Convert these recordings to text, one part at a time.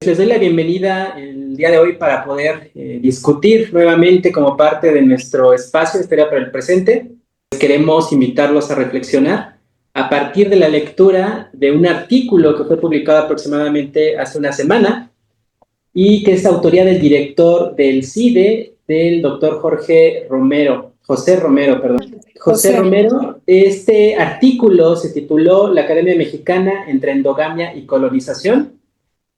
Les doy la bienvenida el día de hoy para poder discutir nuevamente como parte de nuestro espacio Historia para el Presente. Queremos invitarlos a reflexionar a partir de la lectura de un artículo que fue publicado aproximadamente hace una semana y que es autoría del director del CIDE, del doctor José Romero. José Romero, este artículo se tituló La Academia Mexicana entre endogamia y colonización.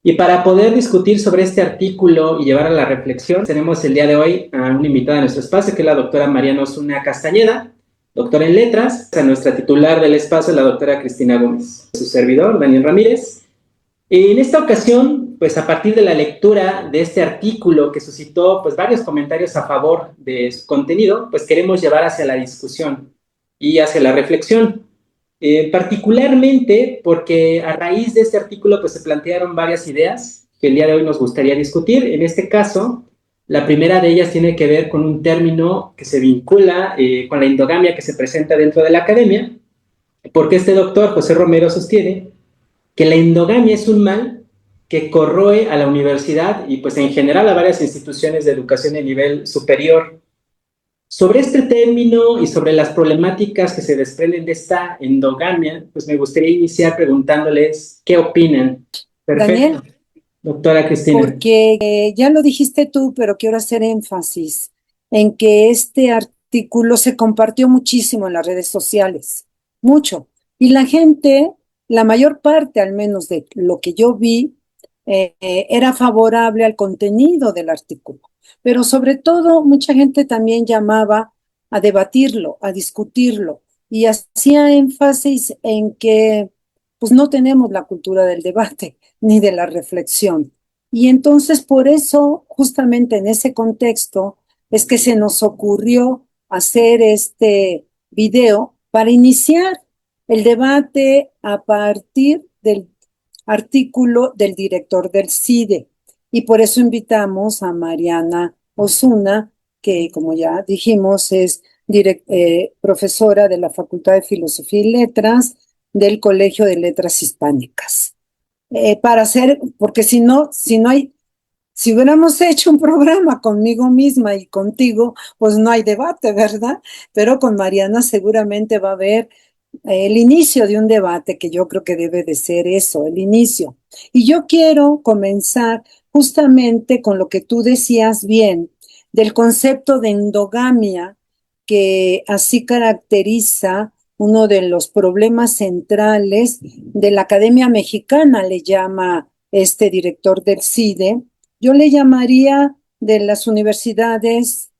Y para poder discutir sobre este artículo y llevar a la reflexión, tenemos el día de hoy a una invitada a nuestro espacio, que es la doctora Mariana Osuna Castañeda, doctora en letras, a nuestra titular del espacio, la doctora Cristina Gómez, su servidor, Daniel Ramírez. En esta ocasión, pues a partir de la lectura de este artículo que suscitó pues varios comentarios a favor de su contenido, pues queremos llevar hacia la discusión y hacia la reflexión. Particularmente porque a raíz de este artículo pues se plantearon varias ideas que el día de hoy nos gustaría discutir. En este caso, la primera de ellas tiene que ver con un término que se vincula con la endogamia que se presenta dentro de la academia, porque este doctor José Romero sostiene que la endogamia es un mal que corroe a la universidad y pues en general a varias instituciones de educación de nivel superior. Sobre este término y sobre las problemáticas que se desprenden de esta endogamia, pues me gustaría iniciar preguntándoles qué opinan. Perfecto. Daniel, doctora Cristina. Porque ya lo dijiste tú, pero quiero hacer énfasis en que este artículo se compartió muchísimo en las redes sociales, mucho. Y la gente, la mayor parte al menos de lo que yo vi, era favorable al contenido del artículo. Pero sobre todo, mucha gente también llamaba a debatirlo, a discutirlo, y hacía énfasis en que pues no tenemos la cultura del debate ni de la reflexión. Y entonces por eso, justamente en ese contexto, es que se nos ocurrió hacer este video para iniciar el debate a partir del artículo del director del CIDE. Y por eso invitamos a Mariana Osuna, que como ya dijimos es profesora de la Facultad de Filosofía y Letras del Colegio de Letras Hispánicas. Para hacer, porque si no hay, si hubiéramos hecho un programa conmigo misma y contigo, pues no hay debate, ¿verdad? Pero con Mariana seguramente va a haber el inicio de un debate, que yo creo que debe de ser eso, el inicio. Y yo quiero comenzar justamente con lo que tú decías bien, del concepto de endogamia, que así caracteriza uno de los problemas centrales de la Academia Mexicana, le llama este director del CIDE. Yo le llamaría de las universidades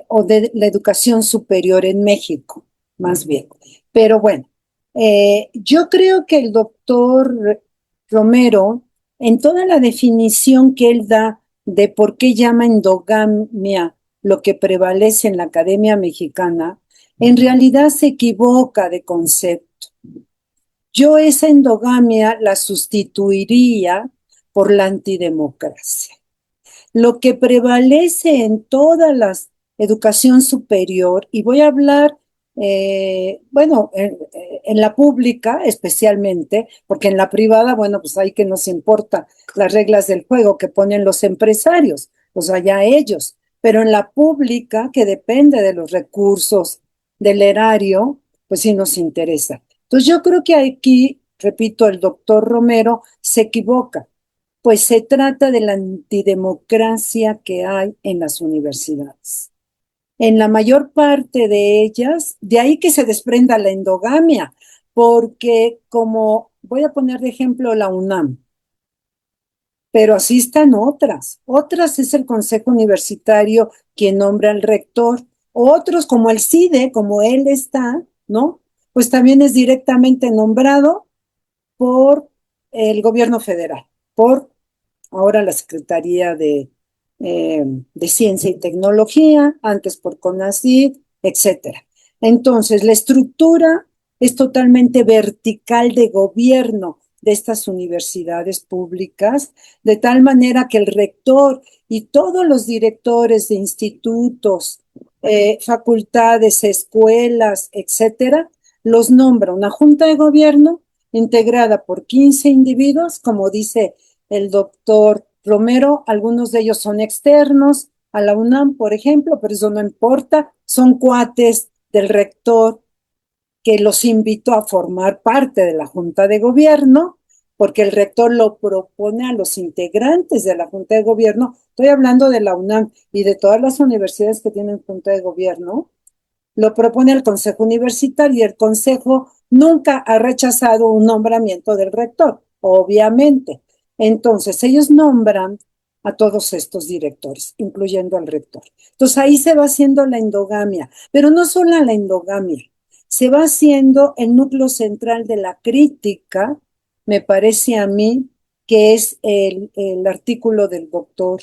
o de la educación superior en México, más bien. Pero bueno, yo creo que el doctor Romero, en toda la definición que él da de por qué llama endogamia lo que prevalece en la Academia Mexicana, en realidad se equivoca de concepto. Yo esa endogamia la sustituiría por la antidemocracia. Lo que prevalece en toda la educación superior, y voy a hablar, en la pública especialmente, porque en la privada, bueno, pues ahí que nos importa las reglas del juego que ponen los empresarios, pues allá ellos, pero en la pública, que depende de los recursos del erario, pues sí nos interesa. Entonces yo creo que aquí, repito, el doctor Romero se equivoca, pues se trata de la antidemocracia que hay en las universidades. En la mayor parte de ellas, de ahí que se desprenda la endogamia, porque como voy a poner de ejemplo la UNAM, pero así están otras es el Consejo Universitario quien nombra al rector, otros como el CIDE, como él está, ¿no? Pues también es directamente nombrado por el gobierno federal, por ahora la Secretaría de Ciencia y Tecnología, antes por CONACYT, etcétera. Entonces, la estructura es totalmente vertical de gobierno de estas universidades públicas, de tal manera que el rector y todos los directores de institutos, facultades, escuelas, etcétera, los nombra una junta de gobierno integrada por 15 individuos, como dice el doctor Romero, algunos de ellos son externos a la UNAM, por ejemplo, pero eso no importa, son cuates del rector que los invitó a formar parte de la Junta de Gobierno, porque el rector lo propone a los integrantes de la Junta de Gobierno. Estoy hablando de la UNAM y de todas las universidades que tienen Junta de Gobierno. Lo propone el Consejo Universitario y el Consejo nunca ha rechazado un nombramiento del rector, obviamente. Entonces, ellos nombran a todos estos directores, incluyendo al rector. Entonces, ahí se va haciendo la endogamia, pero no solo la endogamia, se va haciendo el núcleo central de la crítica, me parece a mí, que es el artículo del doctor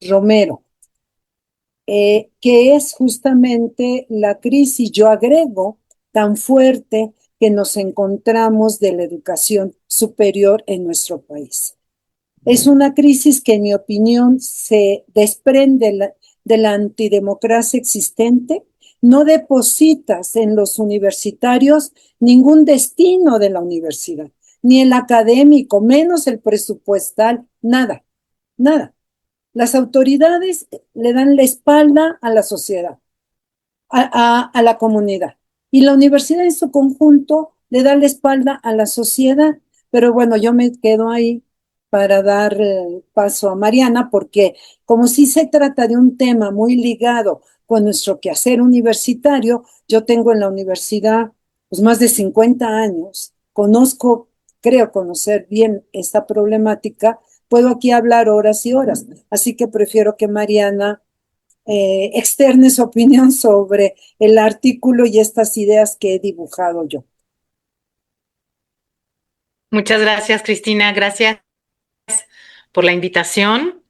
Romero, que es justamente la crisis, yo agrego, tan fuerte que nos encontramos de la educación superior en nuestro país. Es una crisis que, en mi opinión, se desprende de la antidemocracia existente. No depositas en los universitarios ningún destino de la universidad, ni el académico, menos el presupuestal, nada, nada. Las autoridades le dan la espalda a la sociedad, a la comunidad. Y la universidad en su conjunto le da la espalda a la sociedad. Pero bueno, yo me quedo ahí para dar paso a Mariana, porque como si se trata de un tema muy ligado con nuestro quehacer universitario, yo tengo en la universidad pues, más de 50 años, conozco, creo conocer bien esta problemática, puedo aquí hablar horas y horas, así que prefiero que Mariana externe su opinión sobre el artículo y estas ideas que he dibujado yo. Muchas gracias, Cristina. Gracias por la invitación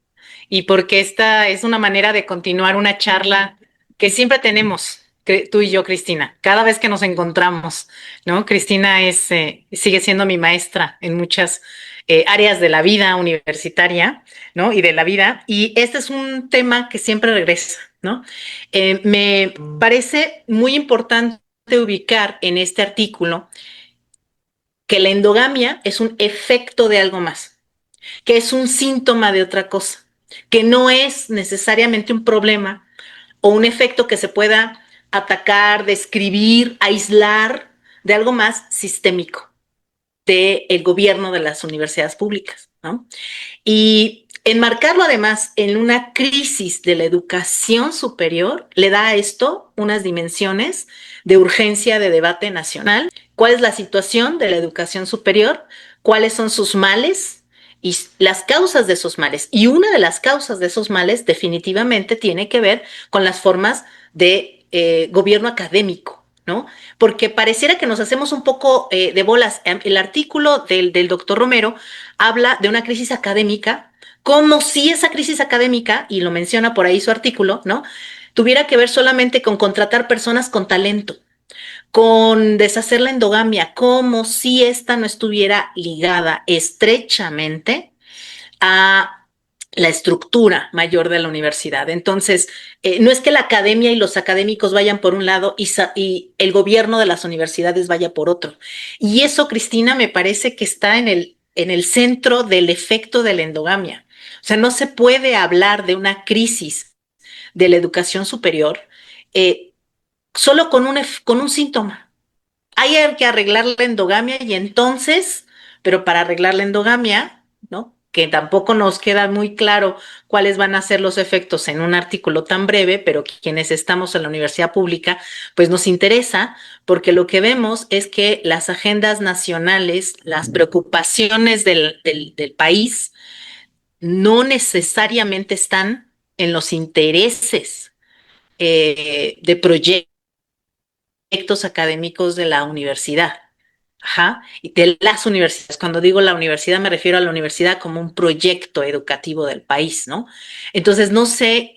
y porque esta es una manera de continuar una charla que siempre tenemos, tú y yo, Cristina, cada vez que nos encontramos, ¿no? Cristina sigue siendo mi maestra en muchas áreas de la vida universitaria, ¿no? Y de la vida. Y este es un tema que siempre regresa, ¿no? Me parece muy importante ubicar en este artículo que la endogamia es un efecto de algo más, que es un síntoma de otra cosa, que no es necesariamente un problema o un efecto que se pueda atacar, describir, aislar de algo más sistémico del gobierno de las universidades públicas, ¿no? Y enmarcarlo además en una crisis de la educación superior le da a esto unas dimensiones de urgencia de debate nacional. ¿Cuál es la situación de la educación superior? ¿Cuáles son sus males? Y las causas de esos males. Y una de las causas de esos males definitivamente tiene que ver con las formas de gobierno académico, ¿no? Porque pareciera que nos hacemos un poco de bolas. El artículo del doctor Romero habla de una crisis académica, como si esa crisis académica, y lo menciona por ahí su artículo, ¿no? Tuviera que ver solamente con contratar personas con talento, con deshacer la endogamia, como si esta no estuviera ligada estrechamente a la estructura mayor de la universidad. Entonces, no es que la academia y los académicos vayan por un lado y el gobierno de las universidades vaya por otro. Y eso, Cristina, me parece que está en el centro del efecto de la endogamia. O sea, no se puede hablar de una crisis de la educación superior eh, solo con un síntoma. Hay que arreglar la endogamia y entonces, pero para arreglar la endogamia, ¿no? Que tampoco nos queda muy claro cuáles van a ser los efectos en un artículo tan breve, pero quienes estamos en la universidad pública, pues nos interesa, porque lo que vemos es que las agendas nacionales, las preocupaciones del país, no necesariamente están en los intereses de proyectos académicos de la universidad. Ajá, y de las universidades. Cuando digo la universidad me refiero a la universidad como un proyecto educativo del país, ¿no? Entonces, no sé,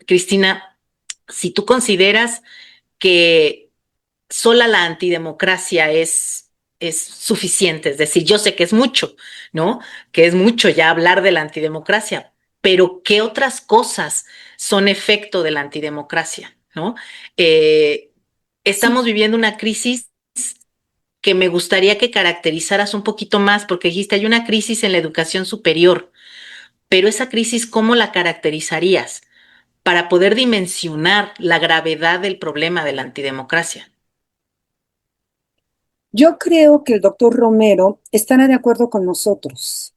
Cristina, si tú consideras que sola la antidemocracia es suficiente, es decir, yo sé que es mucho, ¿no? Que es mucho ya hablar de la antidemocracia, pero ¿qué otras cosas son efecto de la antidemocracia, ¿no? Eh, Sí, Estamos viviendo una crisis que me gustaría que caracterizaras un poquito más, porque dijiste, hay una crisis en la educación superior, pero esa crisis, ¿cómo la caracterizarías para poder dimensionar la gravedad del problema de la antidemocracia? Yo creo que el doctor Romero estará de acuerdo con nosotros,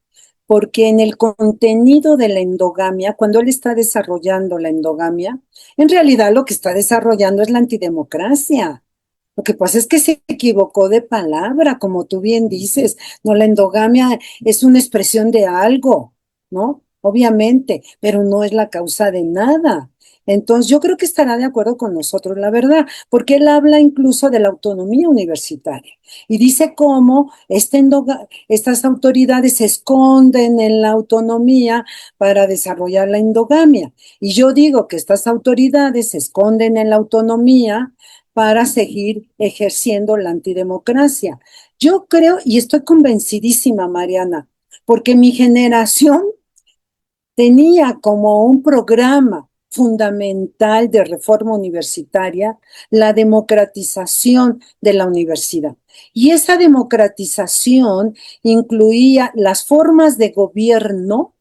porque en el contenido de la endogamia, cuando él está desarrollando la endogamia, en realidad lo que está desarrollando es la antidemocracia. Lo que pasa es que se equivocó de palabra, como tú bien dices. No, la endogamia es una expresión de algo, ¿no? Obviamente, pero no es la causa de nada. Entonces, yo creo que estará de acuerdo con nosotros, la verdad, porque él habla incluso de la autonomía universitaria y dice cómo estas autoridades se esconden en la autonomía para desarrollar la endogamia. Y yo digo que estas autoridades se esconden en la autonomía para seguir ejerciendo la antidemocracia. Yo creo, y estoy convencidísima, Mariana, porque mi generación tenía como un programa fundamental de reforma universitaria la democratización de la universidad. Y esa democratización incluía las formas de gobierno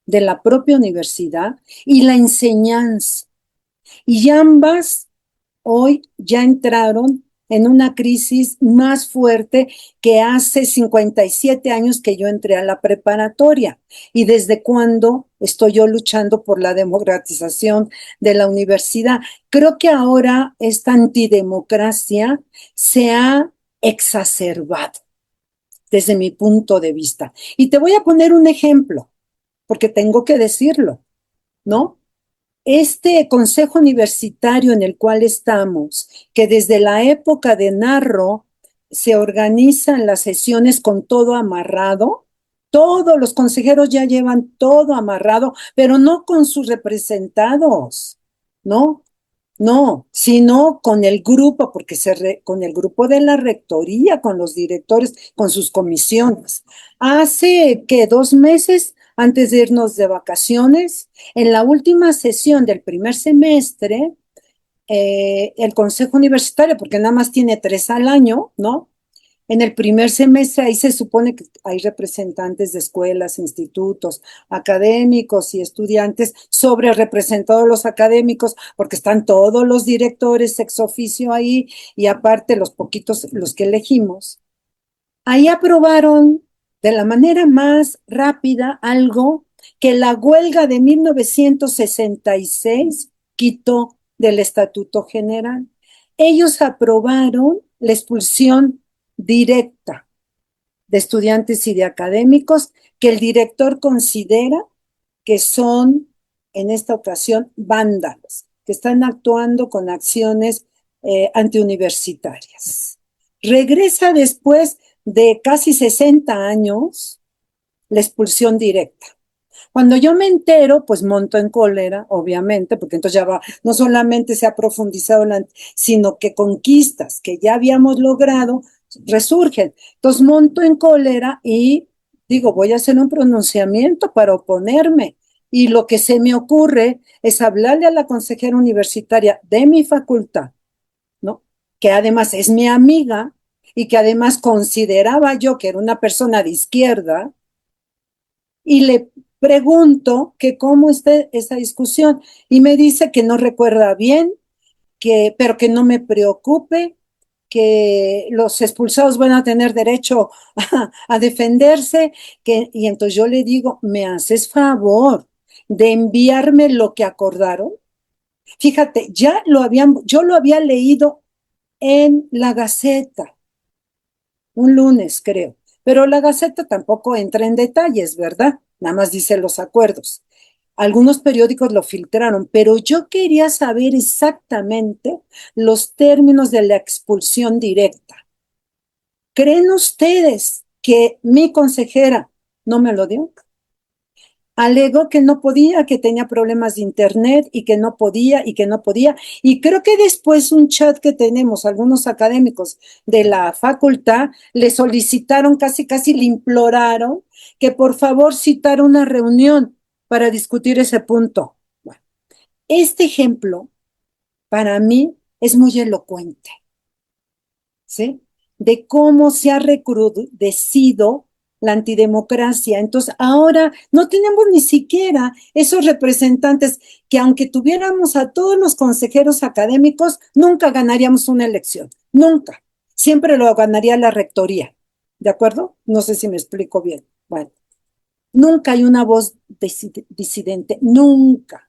de la propia universidad y la enseñanza. Y ambas hoy ya entraron en una crisis más fuerte que hace 57 años que yo entré a la preparatoria. Y desde cuando estoy yo luchando por la democratización de la universidad. Creo que ahora esta antidemocracia se ha exacerbado desde mi punto de vista. Y te voy a poner un ejemplo, porque tengo que decirlo, ¿no? Este consejo universitario en el cual estamos, que desde la época de Narro se organizan las sesiones con todo amarrado, todos los consejeros ya llevan todo amarrado, pero no con sus representados, ¿no? No, sino con el grupo, porque con el grupo de la rectoría, con los directores, con sus comisiones. Hace que 2 meses antes de irnos de vacaciones, en la última sesión del primer semestre, el Consejo Universitario, porque nada más tiene 3 al año, ¿no? En el primer semestre ahí se supone que hay representantes de escuelas, institutos, académicos y estudiantes, sobre representados los académicos, porque están todos los directores ex oficio ahí y aparte los poquitos, los que elegimos. Ahí aprobaron de la manera más rápida algo que la huelga de 1966 quitó del Estatuto General. Ellos aprobaron la expulsión directa de estudiantes y de académicos que el director considera que son, en esta ocasión, vándalos, que están actuando con acciones antiuniversitarias. Regresa después de casi 60 años la expulsión directa. Cuando yo me entero, pues monto en cólera, obviamente, porque entonces ya va, no solamente se ha profundizado, sino que conquistas que ya habíamos logrado resurgen. Entonces monto en cólera y digo, voy a hacer un pronunciamiento para oponerme. Y lo que se me ocurre es hablarle a la consejera universitaria de mi facultad, ¿no? Que además es mi amiga y que además consideraba yo que era una persona de izquierda, y le pregunto que cómo está esa discusión y me dice que no recuerda bien, pero que no me preocupe, que los expulsados van a tener derecho a defenderse, y entonces yo le digo, ¿me haces favor de enviarme lo que acordaron? Fíjate, yo lo había leído en la Gaceta, un lunes creo, pero la Gaceta tampoco entra en detalles, ¿verdad? Nada más dice los acuerdos. Algunos periódicos lo filtraron, pero yo quería saber exactamente los términos de la expulsión directa. ¿Creen ustedes que mi consejera no me lo dio? Alegó que no podía, que tenía problemas de internet y que no podía y que no podía. Y creo que después un chat que tenemos, algunos académicos de la facultad, le solicitaron, casi le imploraron que por favor citara una reunión para discutir ese punto. Bueno, este ejemplo para mí es muy elocuente, ¿sí? de cómo se ha recrudecido la antidemocracia. Entonces, ahora no tenemos ni siquiera esos representantes que aunque tuviéramos a todos los consejeros académicos, nunca ganaríamos una elección, nunca. Siempre lo ganaría la rectoría, ¿de acuerdo? No sé si me explico bien. Bueno, nunca hay una voz disidente, nunca.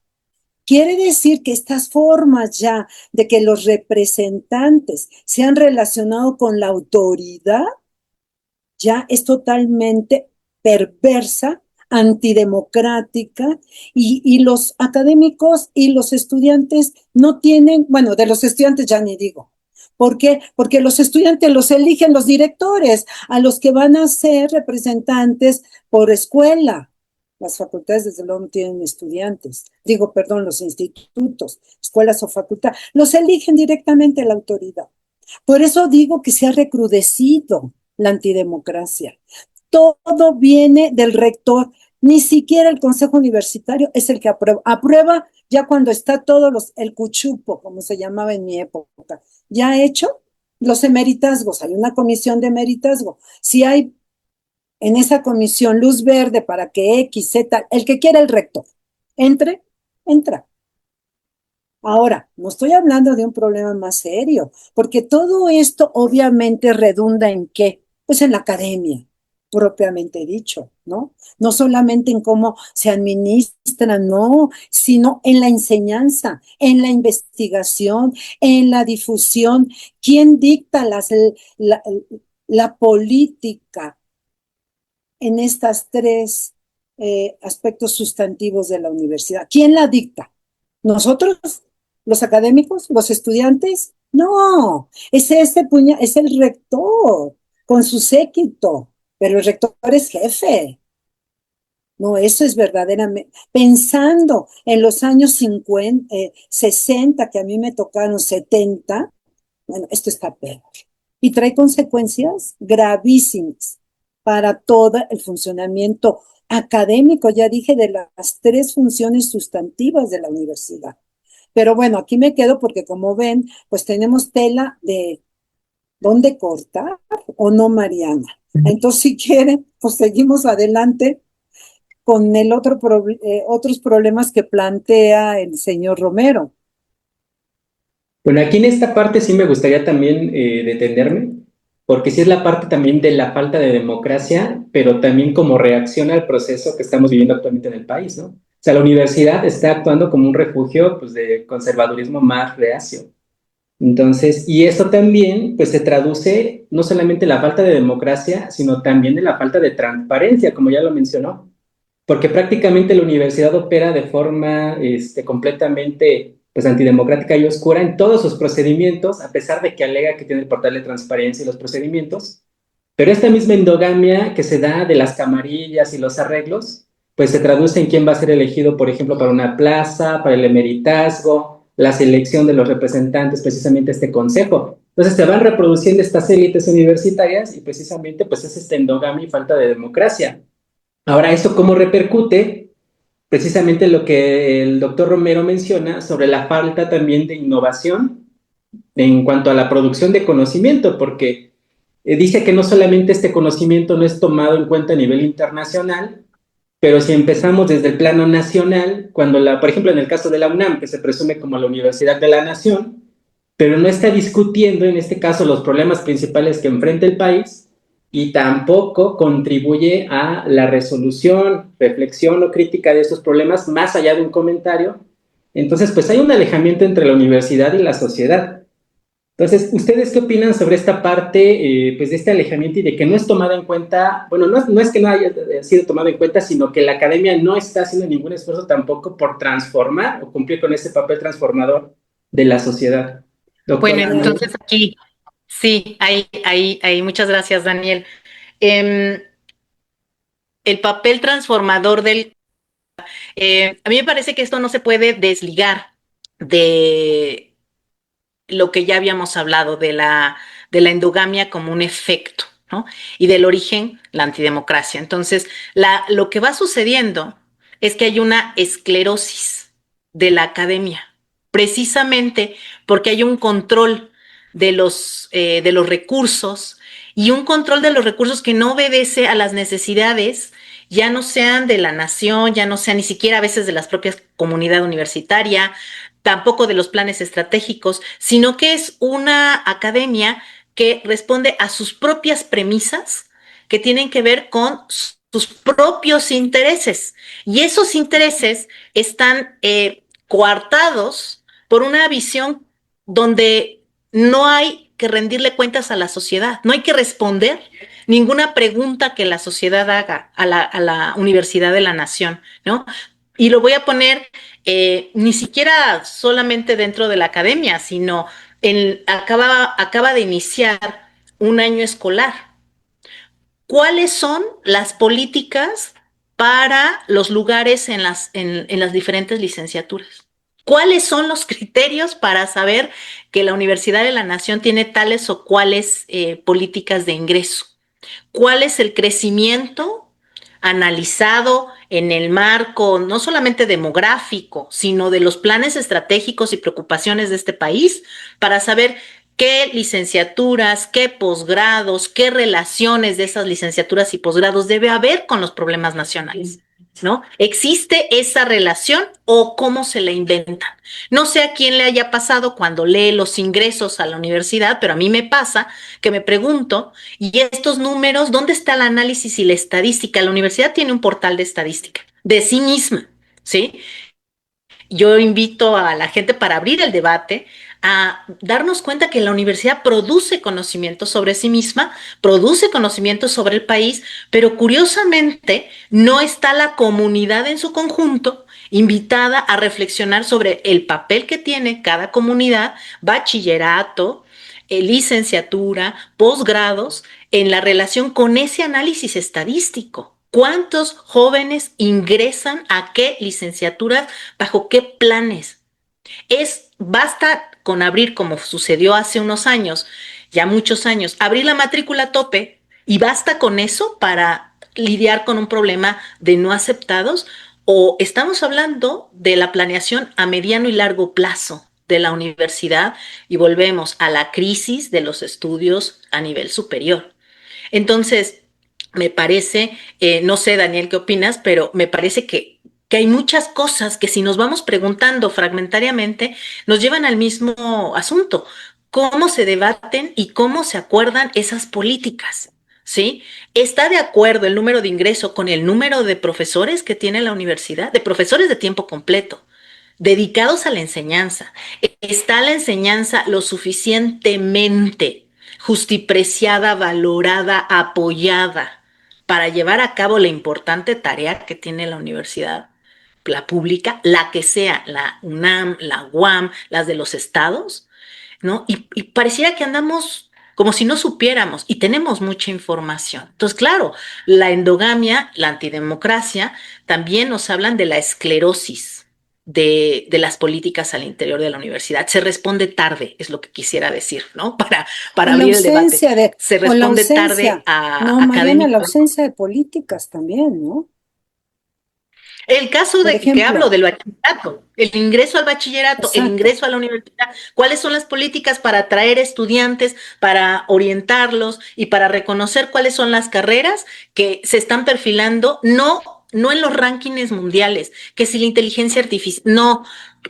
Quiere decir que estas formas ya de que los representantes se han relacionado con la autoridad ya es totalmente perversa, antidemocrática, y los académicos y los estudiantes no tienen, bueno, de los estudiantes ya ni digo. ¿Por qué? Porque los estudiantes los eligen los directores, a los que van a ser representantes por escuela. Las facultades, desde luego, no tienen estudiantes. Digo, perdón, los institutos, escuelas o facultades, los eligen directamente la autoridad. Por eso digo que se ha recrudecido la antidemocracia. Todo viene del rector. Ni siquiera el Consejo Universitario es el que aprueba. Aprueba ya cuando está el cuchupo, como se llamaba en mi época, ya hecho los emeritazgos. Hay una comisión de emeritazgo. Si hay en esa comisión luz verde para que X, Z, el que quiera el rector entre, entra. Ahora, no estoy hablando de un problema más serio, porque todo esto obviamente redunda ¿en qué? Pues en la academia, propiamente dicho, ¿no? No solamente en cómo se administra, no, sino en la enseñanza, en la investigación, en la difusión. ¿Quién dicta la política en estas tres aspectos sustantivos de la universidad? ¿Quién la dicta? ¿Nosotros? ¿Los académicos? ¿Los estudiantes? No, es el rector con su séquito, pero el rector es jefe. No, eso es verdaderamente, pensando en los años 50, 60, que a mí me tocaron 70, bueno, esto está peor. Y trae consecuencias gravísimas para todo el funcionamiento académico, ya dije, de las tres funciones sustantivas de la universidad. Pero bueno, aquí me quedo porque como ven, pues tenemos tela de dónde cortar o no, Mariana. Entonces, si quieren, pues seguimos adelante con otros problemas que plantea el señor Romero. Bueno, aquí en esta parte sí me gustaría también detenerme, porque sí es la parte también de la falta de democracia, pero también como reacción al proceso que estamos viviendo actualmente en el país, ¿no? O sea, la universidad está actuando como un refugio, pues, de conservadurismo más reacio. Entonces, y eso también, pues, se traduce no solamente en la falta de democracia, sino también en la falta de transparencia, como ya lo mencionó, porque prácticamente la universidad opera de forma completamente, pues, antidemocrática y oscura en todos sus procedimientos, a pesar de que alega que tiene el portal de transparencia y los procedimientos. Pero esta misma endogamia que se da de las camarillas y los arreglos, pues se traduce en quién va a ser elegido, por ejemplo, para una plaza, para el emeritazgo, la selección de los representantes, precisamente este consejo. Entonces se van reproduciendo estas élites universitarias y precisamente pues es esta endogamia y falta de democracia. Ahora, ¿eso cómo repercute? Precisamente lo que el doctor Romero menciona sobre la falta también de innovación en cuanto a la producción de conocimiento, porque dice que no solamente este conocimiento no es tomado en cuenta a nivel internacional, pero si empezamos desde el plano nacional, por ejemplo, en el caso de la UNAM, que se presume como la Universidad de la Nación, pero no está discutiendo en este caso los problemas principales que enfrenta el país y tampoco contribuye a la resolución, reflexión o crítica de estos problemas más allá de un comentario. Entonces, pues hay un alejamiento entre la universidad y la sociedad. Entonces, ¿ustedes qué opinan sobre esta parte, pues, de este alejamiento y de que no es tomada en cuenta? Bueno, no es que no haya sido tomado en cuenta, sino que la academia no está haciendo ningún esfuerzo tampoco por transformar o cumplir con ese papel transformador de la sociedad. Bueno, Doctora. entonces aquí, sí, muchas gracias, Daniel. El papel transformador a mí me parece que esto no se puede desligar de lo que ya habíamos hablado, de la endogamia como un efecto, ¿no? Y del origen, la antidemocracia. Entonces, lo que va sucediendo es que hay una esclerosis de la academia, precisamente porque hay un control de los recursos, y un control de los recursos que no obedece a las necesidades, ya no sean de la nación, ya no sean ni siquiera a veces de las propias comunidad universitaria, tampoco de los planes estratégicos, sino que es una academia que responde a sus propias premisas que tienen que ver con sus propios intereses. Y esos intereses están coartados por una visión donde no hay que rendirle cuentas a la sociedad, no hay que responder ninguna pregunta que la sociedad haga a la Universidad de la Nación, ¿no? Y lo voy a poner ni siquiera solamente dentro de la academia, sino acaba de iniciar un año escolar. ¿Cuáles son las políticas para los lugares en las diferentes licenciaturas? ¿Cuáles son los criterios para saber que la Universidad de la Nación tiene tales o cuales políticas de ingreso? ¿Cuál es el crecimiento analizado en el marco no solamente demográfico, sino de los planes estratégicos y preocupaciones de este país para saber qué licenciaturas, qué posgrados, qué relaciones de esas licenciaturas y posgrados debe haber con los problemas nacionales? ¿No? ¿Existe esa relación o cómo se la inventan? No sé a quién le haya pasado cuando lee los ingresos a la universidad, pero a mí me pasa que me pregunto, ¿y estos números, dónde está el análisis y la estadística? La universidad tiene un portal de estadística de sí misma, ¿sí? Yo invito a la gente para abrir el debate a darnos cuenta que la universidad produce conocimiento sobre sí misma, produce conocimiento sobre el país, pero curiosamente no está la comunidad en su conjunto invitada a reflexionar sobre el papel que tiene cada comunidad, bachillerato, licenciatura, posgrados, en la relación con ese análisis estadístico. ¿Cuántos jóvenes ingresan a qué licenciaturas, bajo qué planes? Basta con abrir, como sucedió hace unos años, ya muchos años, abrir la matrícula a tope y basta con eso para lidiar con un problema de no aceptados, o estamos hablando de la planeación a mediano y largo plazo de la universidad y volvemos a la crisis de los estudios a nivel superior. Entonces, me parece, no sé, Daniel, ¿qué opinas? Pero me parece que hay muchas cosas que si nos vamos preguntando fragmentariamente, nos llevan al mismo asunto. ¿Cómo se debaten y cómo se acuerdan esas políticas? ¿Sí? ¿Está de acuerdo el número de ingreso con el número de profesores que tiene la universidad? De profesores de tiempo completo, dedicados a la enseñanza. ¿Está la enseñanza lo suficientemente justipreciada, valorada, apoyada para llevar a cabo la importante tarea que tiene la universidad, la pública, la que sea, la UNAM, la UAM, las de los estados, ¿no? Y pareciera que andamos como si no supiéramos y tenemos mucha información. Entonces, claro, la endogamia, la antidemocracia, también nos hablan de la esclerosis de las políticas al interior de la universidad. Se responde tarde, es lo que quisiera decir, ¿no? Para abrir el debate. Se responde tarde a no, Mariana, académicos. la ausencia de políticas también, ¿no? El caso Por de ejemplo, que hablo del bachillerato, el ingreso al bachillerato, el exacto. ingreso a la universidad, ¿cuáles son las políticas para atraer estudiantes, para orientarlos y para reconocer cuáles son las carreras que se están perfilando? No en los rankings mundiales, que si la inteligencia artificial, no,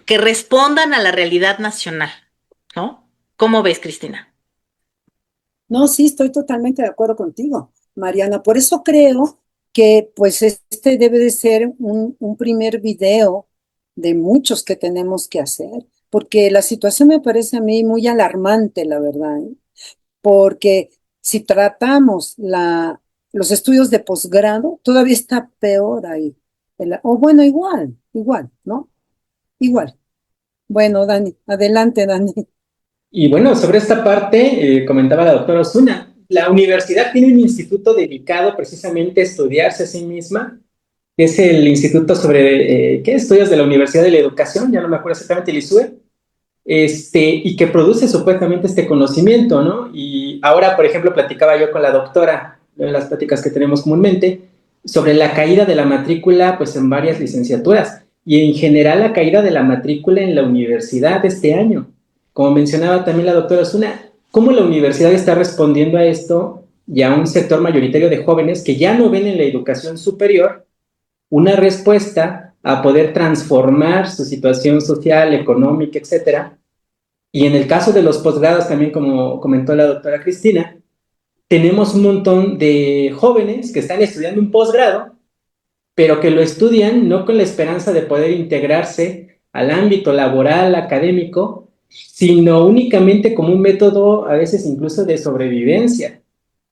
que respondan a la realidad nacional, ¿no? ¿Cómo ves, Cristina? No, sí, estoy totalmente de acuerdo contigo, Mariana. Por eso creo que pues este debe de ser un primer video de muchos que tenemos que hacer, porque la situación me parece a mí muy alarmante, la verdad, ¿eh? Porque si tratamos los estudios de posgrado, todavía está peor ahí. O bueno, igual, ¿no? Igual. Bueno, Dani, adelante, Dani. Y bueno, sobre esta parte, comentaba la doctora Osuna, la universidad tiene un instituto dedicado precisamente a estudiarse a sí misma, que es el Instituto sobre, ¿qué? Estudios de la Universidad de la Educación, ya no me acuerdo exactamente, el ISUE, y que produce supuestamente este conocimiento, ¿no? Y ahora, por ejemplo, platicaba yo con la doctora, en las pláticas que tenemos comúnmente, sobre la caída de la matrícula, pues en varias licenciaturas, y en general la caída de la matrícula en la universidad este año. Como mencionaba también la doctora Osuna, ¿cómo la universidad está respondiendo a esto? y a un sector mayoritario de jóvenes que ya no ven en la educación superior una respuesta a poder transformar su situación social, económica, etcétera. Y en el caso de los posgrados, también como comentó la doctora Cristina, tenemos un montón de jóvenes que están estudiando un posgrado, pero que lo estudian no con la esperanza de poder integrarse al ámbito laboral, académico, sino únicamente como un método a veces incluso de sobrevivencia,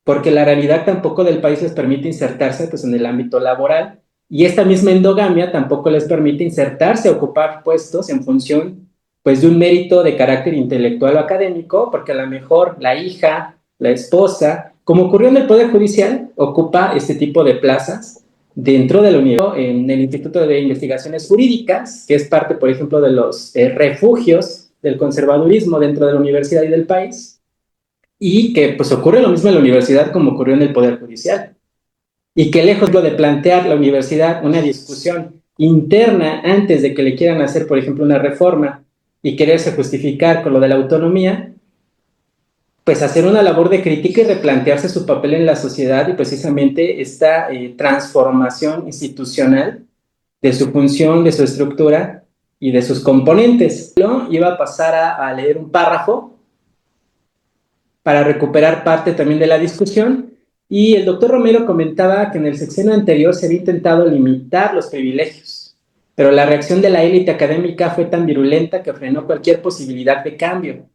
porque la realidad tampoco del país les permite insertarse pues, en el ámbito laboral, y esta misma endogamia tampoco les permite insertarse, ocupar puestos en función pues, de un mérito de carácter intelectual o académico, porque a lo mejor la hija, la esposa, como ocurrió en el Poder Judicial, ocupa este tipo de plazas dentro de la universidad, en el Instituto de Investigaciones Jurídicas, que es parte, por ejemplo, de los refugios del conservadurismo dentro de la universidad y del país, y que pues ocurre lo mismo en la universidad como ocurrió en el Poder Judicial. Y que lejos de plantear la universidad una discusión interna antes de que le quieran hacer, por ejemplo, una reforma y quererse justificar con lo de la autonomía, pues hacer una labor de crítica y replantearse su papel en la sociedad y precisamente esta transformación institucional de su función, de su estructura y de sus componentes. Yo iba a pasar a leer un párrafo para recuperar parte también de la discusión. Y el doctor Romero comentaba que en el sexenio anterior se había intentado limitar los privilegios, pero la reacción de la élite académica fue tan virulenta que frenó cualquier posibilidad de cambio.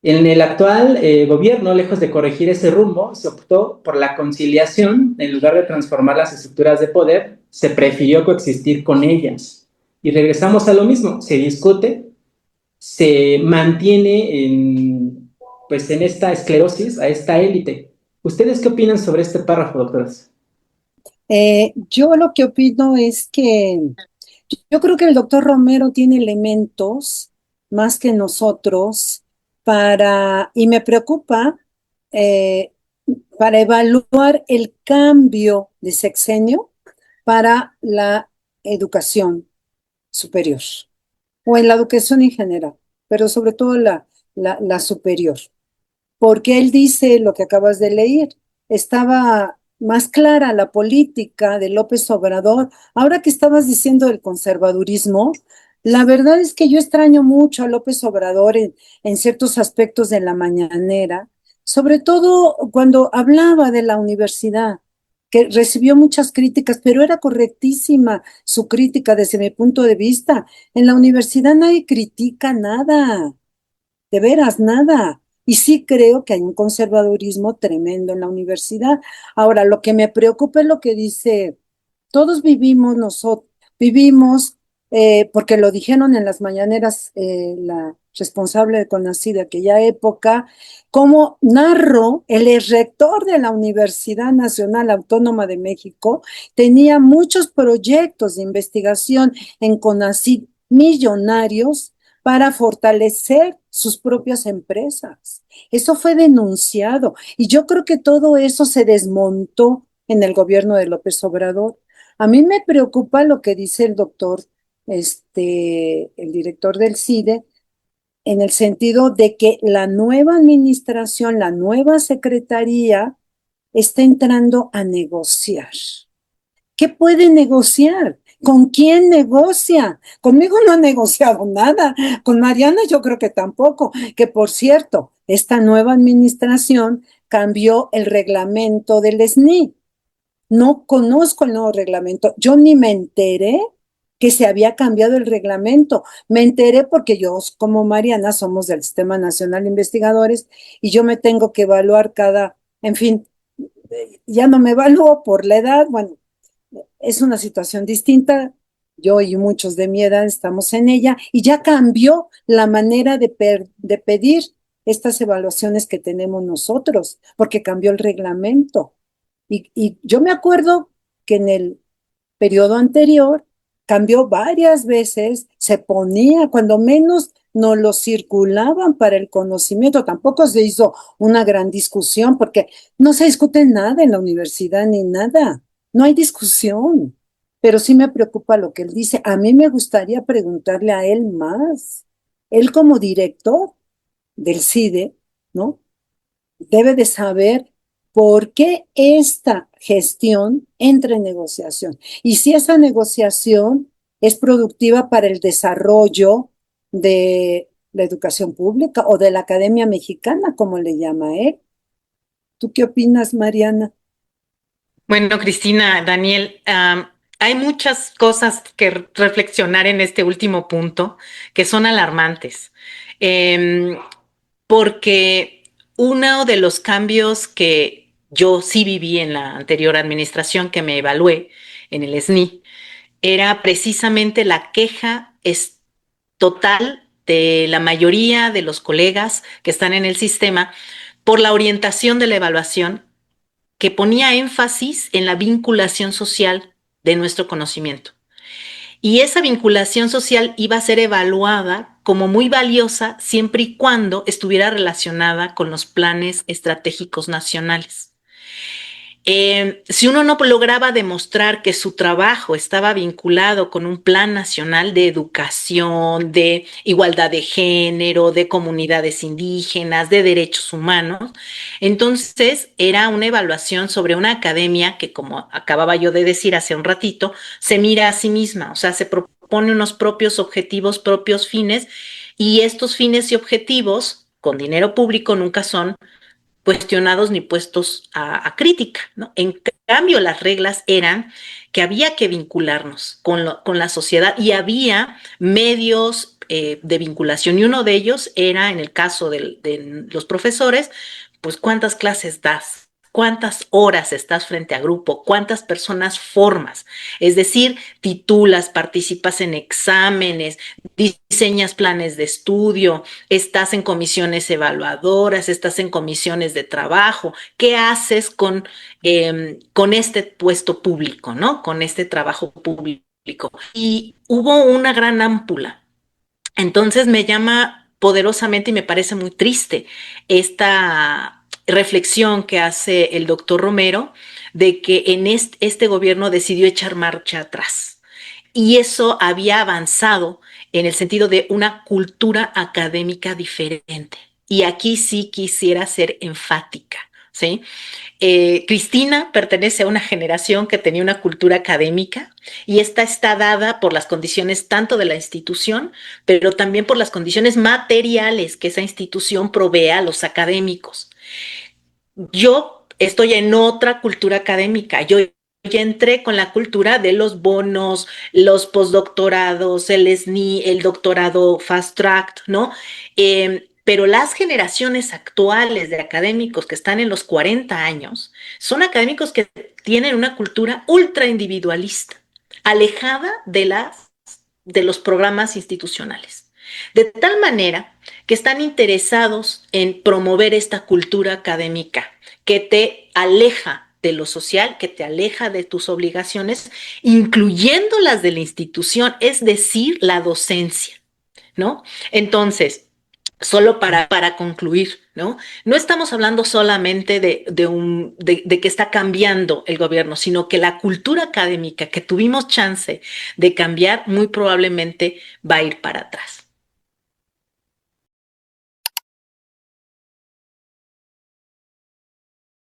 En el actual gobierno, lejos de corregir ese rumbo, se optó por la conciliación. En lugar de transformar las estructuras de poder, se prefirió coexistir con ellas. Y regresamos a lo mismo, se discute, se mantiene pues en esta esclerosis a esta élite. ¿Ustedes qué opinan sobre este párrafo, doctoras? Yo lo que opino es que yo creo que el doctor Romero tiene elementos más que nosotros y me preocupa, eh, para evaluar el cambio de sexenio para la educación superior o en la educación en general, pero sobre todo la superior, porque él dice lo que acabas de leer, estaba más clara la política de López Obrador. Ahora que estabas diciendo del conservadurismo, la verdad es que yo extraño mucho a López Obrador en ciertos aspectos de la mañanera, sobre todo cuando hablaba de la universidad, que recibió muchas críticas, pero era correctísima su crítica desde mi punto de vista. En la universidad nadie critica nada, de veras, nada. Y sí creo que hay un conservadurismo tremendo en la universidad. Ahora, lo que me preocupa es lo que dice, todos vivimos, porque lo dijeron en las mañaneras, la responsable de CONACYT de aquella época, como narró el rector de la Universidad Nacional Autónoma de México, tenía muchos proyectos de investigación en CONACYT millonarios para fortalecer sus propias empresas. Eso fue denunciado y yo creo que todo eso se desmontó en el gobierno de López Obrador. A mí me preocupa lo que dice el doctor, el director del CIDE, en el sentido de que la nueva administración, la nueva secretaría, está entrando a negociar. ¿Qué puede negociar? ¿Con quién negocia? Conmigo no ha negociado nada. Con Mariana yo creo que tampoco. Que por cierto, esta nueva administración cambió el reglamento del SNI. No conozco el nuevo reglamento. Yo ni me enteré que se había cambiado el reglamento. Me enteré porque yo, como Mariana, somos del Sistema Nacional de Investigadores y yo me tengo que evaluar en fin, ya no me evalúo por la edad. Bueno, es una situación distinta. Yo y muchos de mi edad estamos en ella y ya cambió la manera de pedir estas evaluaciones que tenemos nosotros, porque cambió el reglamento. Y yo me acuerdo que en el periodo anterior cambió varias veces, se ponía, cuando menos nos lo circulaban para el conocimiento, tampoco se hizo una gran discusión, porque no se discute nada en la universidad ni nada, no hay discusión, pero sí me preocupa lo que él dice. A mí me gustaría preguntarle a él más. Él como director del CIDE, ¿no? Debe de saber por qué esta gestión entra en negociación y si esa negociación es productiva para el desarrollo de la educación pública o de la Academia Mexicana, como le llama él. ¿Tú qué opinas, Mariana? Bueno, Cristina, Daniel, hay muchas cosas que reflexionar en este último punto que son alarmantes. Em, Porque uno de los cambios que yo sí viví en la anterior administración que me evalué en el SNI era precisamente la queja total de la mayoría de los colegas que están en el sistema por la orientación de la evaluación que ponía énfasis en la vinculación social de nuestro conocimiento. Y esa vinculación social iba a ser evaluada como muy valiosa siempre y cuando estuviera relacionada con los planes estratégicos nacionales. Si uno no lograba demostrar que su trabajo estaba vinculado con un plan nacional de educación, de igualdad de género, de comunidades indígenas, de derechos humanos, entonces era una evaluación sobre una academia que, como acababa yo de decir hace un ratito, se mira a sí misma, o sea, se propone unos propios objetivos, propios fines, y estos fines y objetivos con dinero público nunca son cuestionados ni puestos a crítica, ¿no? En cambio, las reglas eran que había que vincularnos con la sociedad y había medios de vinculación y uno de ellos era, en el caso de los profesores, pues cuántas clases das, cuántas horas estás frente a grupo, cuántas personas formas, es decir, titulas, participas en exámenes, diseñas planes de estudio, estás en comisiones evaluadoras, estás en comisiones de trabajo, ¿qué haces con este puesto público, ¿no? Con este trabajo público. Y hubo una gran ámpula. Entonces me llama poderosamente y me parece muy triste esta reflexión que hace el doctor Romero de que en este gobierno decidió echar marcha atrás. Y eso había avanzado en el sentido de una cultura académica diferente. Y aquí sí quisiera ser enfática, ¿sí? Cristina pertenece a una generación que tenía una cultura académica y esta está dada por las condiciones tanto de la institución, pero también por las condiciones materiales que esa institución provee a los académicos. Yo estoy en otra cultura académica. Yo ya entré con la cultura de los bonos, los postdoctorados, el SNI, el doctorado fast track, ¿no? Pero las generaciones actuales de académicos que están en los 40 años son académicos que tienen una cultura ultra individualista, alejada de los programas institucionales. De tal manera que están interesados en promover esta cultura académica que te aleja de lo social, que te aleja de tus obligaciones, incluyendo las de la institución, es decir, la docencia, ¿no? Entonces, solo para concluir, ¿no? No estamos hablando solamente de que está cambiando el gobierno, sino que la cultura académica que tuvimos chance de cambiar muy probablemente va a ir para atrás.